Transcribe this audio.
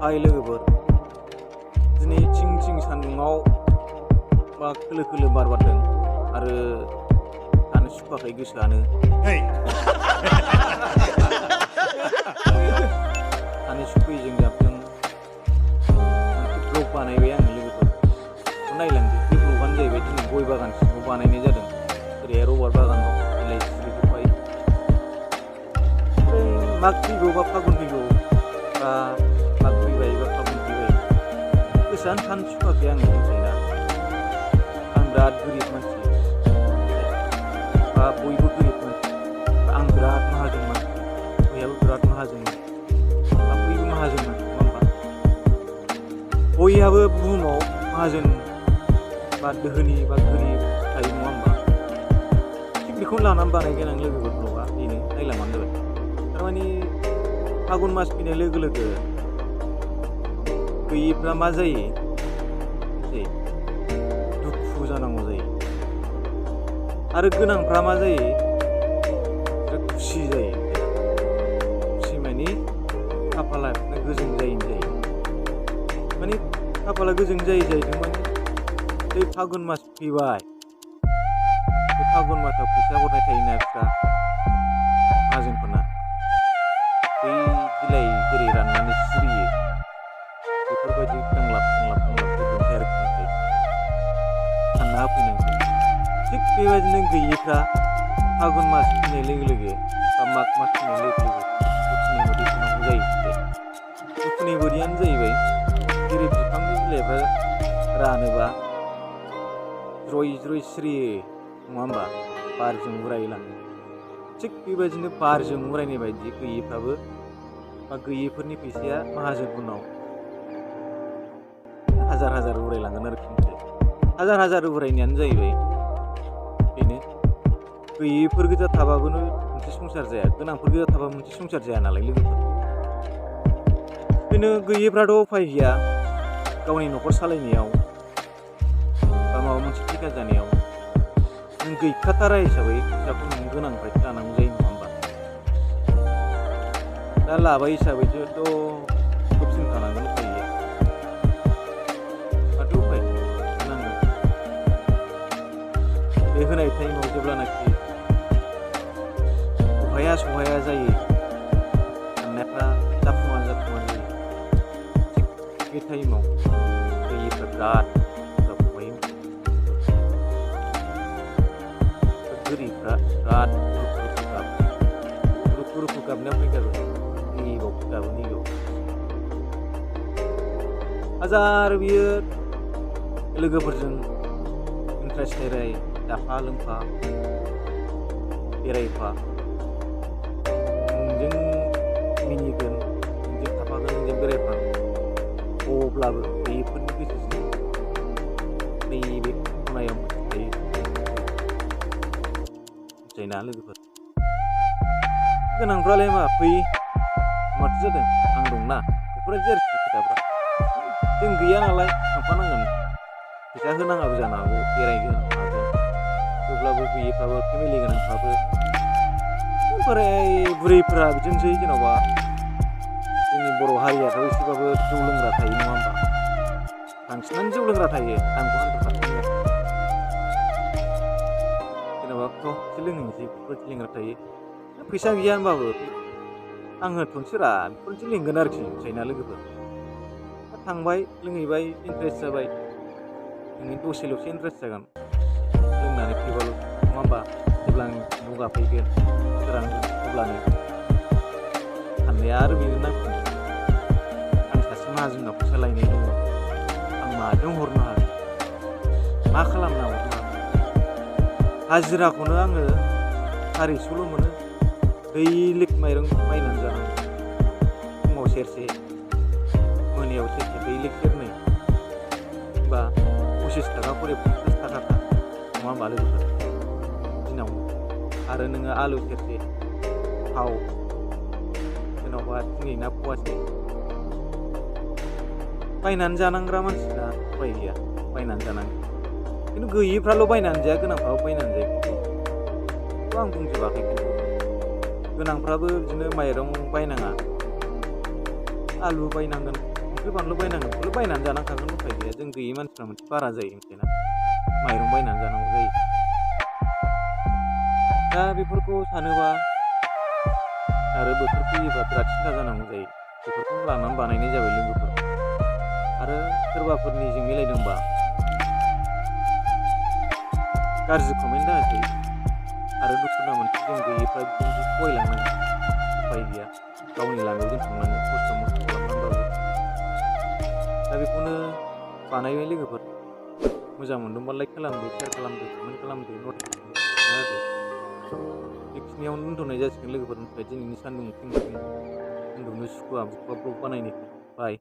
हाय लोगोफोर दिनै थिं सान्दुङाव बा खोलो खोलो बार बारदों आरो थानो सुखुवाखै गोसोआनो थानो सुखुयै जों जाबजों मोनसे ब्लग बानायबाय आङो लोगोफोर नायलांदो बे ब्लगानो जाहैबाय दिनै गय बागान सिङाव बानायनाय जादों ओरैहाय रबार बागान दं बिलाइ सिरिजोब्बाय ओमफ्राय माग फैगौ बा फागुन फैगौ बा माग फैबाय बा फागुन फैबाय गोसोआनो थानो सुखुवाखै आङो मिथियोना आं बिराद गोरिब मानसि बा बयबो गोरिब मानसि आं बिराद माहाजोन मानसि बयहाबो बिराद माहाजोनमोन बा बयबो माहाजोनमोन नङा होमबा बयहाबो बुहुमाव माहाजोन बा दोहोनि बा गोरिब थायो नङा होमबा थिग बेखौनो लानानै बानायगोन आं लोगोफोर ब्लगा बेनो नायलांबानो जाबाय थारमाने फागुन मास फैनाय लोगो लोगो गैयिफ्रा मा जायो दुखु जानांगौ जायो आरो गोनांफ्रा मा जायो खुसि जायो खुसि माने खाफाला गोजोन जायैनि जायो माने खाफाला गोजोन जायै जाहैदों माने बे फागुन मास फैबाय बे फागुन मासाव फैसा हरनाय थायोना बिस्रा माहाजोनफोरना बै बिलाइ जेरै राननानै सिरियो बेफोरबायदि गांलाब फैगोनसै आरोखि सानना होफैनांगौ थिग बेबायदिनो गैयिफ्रा फागुन मास फैनाय लोगो लोगो बा माग मास फैनाय लोगो लोगो दुखुनि मोदै होनांगौ जायो दुखुनि बोरियानो जाहैबाय जेरै बिफांनि बिलाइफ्रा रानोबा ज्रय सिरियो नङा होमबा बारजों उरायलाङो थिग बेबायदिनो बारजों उरायनाय बायदि गैयिफ्राबो बा गैयिफोरनि फैसाया माहाजोनफोरनाव हाजार उरायलांगोन आरोखि हाजार उरायनायानो जाहैबाय बेनो गैयिफोर गोजा थाबाबो मोनसे संसार जाया गोनांफोर गोजा थाबा मोनसे संसार जाया नालाय लोगोफोर बेनो गैयिफ्राथ' उफाय गैया गावनि न'खर सालायनायाव बा माबा मोनसे थिखा जानायाव नों गैखाथारा हिसाबै फैसाखौ नों गोनांनिफ्रायसो लानांगौ जायो नङा होमबा दा लाबाय हिसाबैथ' खोबसिन थानांगोन उफाय गैया माथो उफाय होनांगोन बे होनाय टाइमाव जेब्लानाखि सहाया जायो साननायफ्रा जाफुङा जायो थिग बे टाइमाव गैयिफ्रा बिराद गोरिबफ्रा बिराद रुखु गाबनायाव फैगारो नैबाव हाजार बियो लोगोफोरजों इन्ट्रेस्ट राय जाफा लोंफा बेरायफा नोंजों मिनिगोन नोंजों थाफागोन नोंजों बेरायफागोन अब्लाबो बेफोरनि गेजेरजों नैबे खनायाव थायो मिथियोना लोगोफोर गोनांफ्रालाय मा फै माथो जादों आं दंना बेफोरबायदि आरोखि खोथाफ्रा जों गैया नालाय थांफानांगोन फैसा होनाङाबो जानो हागौ बेरायगोन मागोन थेवब्लाबो गैयिफ्राबो फेमिलि गोनांफ्राबो ओमफ्राय बुरैफोरा बिदिनोसै जेन'बा जोंनि बर' हारियाथ' एसेबाबो जौ लोंग्रा थायो नङा होमबा बांसिनानो जौ लोंग्रा थायो आंखौ 100% जेन'बाथ' एसे लोंहैनोसै बेफोरबायदि लोंग्रा थायो फैसा गैया होनबाबो आं होथ'नोसैरा बेफोरबायदि लिंगोन आरोखि मिथियोना लोगोफोर थांबाय लोंहैबाय इन्ट्रेस्ट जाबाय नोंनि दसेल'सो इन्ट्रेस्ट जागोन लोंनानै फैबाल' नङा होमबा जेब्ला आं दुगा फैगोन सोरांगोन अब्लानो साननाया आरो बेनो नांफिनो आं सासे माहाजोनाव फैसा लायनाय दङ आं माजों हरनो हागोन मा खालामना हरनो हागोन हाजिराखौनो आङो 400ल' मोनो दैलिक माइरं बायनानै जानांगौ फुङाव सेरसे मोनायाव सेरसे दैलिक सेरनै होमबा 25 थाखा खरि 50 थाखा नङा होमबा लोगोफोर दिनाव आरो नोङो आलु सेरसे थाव जेन'बा दिनै ना फवासे बायनानै जानांग्रा मानसिना उफाय गैया बायनानै जानांगौ खिन्थु गैयिफ्राल' बायनानै जाया गोनांफ्राबो बायनानै जायो बेखौ आं बुंजोबाखै खिन्थु गोनांफ्राबो बिदिनो माइरं बायनाङा आलु बायनांगोन संख्रि बानलु बायनांगोन बेखौल' बायनानै जानांखागोन उफाय गैया। जों गैयै मानसिफ्रा मोनसे बारा जायो मिथिबायना, माइरं बायनानै जानांगौ जायो। दा बेफोरखौ सानोबा आरो बोथोर फैयोबा बिराद सिन्था जानांगौ जायो। बेफोरखौ लानानै बानायनाय जाबाय लोगोफोर। आरो सोरबाफोरनिजों मिलायदोंबा गाज्रि कमेन्ट दाहोसै, आरो दुखु दा मोनसै जों गैयैफ्रा बिदिनोसै सहायलांनांगोन, उफाय गैया। गावनि लामायाव जों थांनांगोन खस्थ' मस्थ' खालामनानैबाबो। दा बेखौनो बानायबाय लोगोफोर। मोजां मोनदोंबा लाइक खालामदो, शेयार खालामदो, कमेन्ट खालामदो, नटिफिकेसन थुना होदो। बेखिनियावनो दोनथ'नाय जासिगोन लोगोफोर। दिनैनि सान्दुं थिं थिं उन्दुनो सुखुवा बुखुवा ब्लग बानायनायखौ। बाय।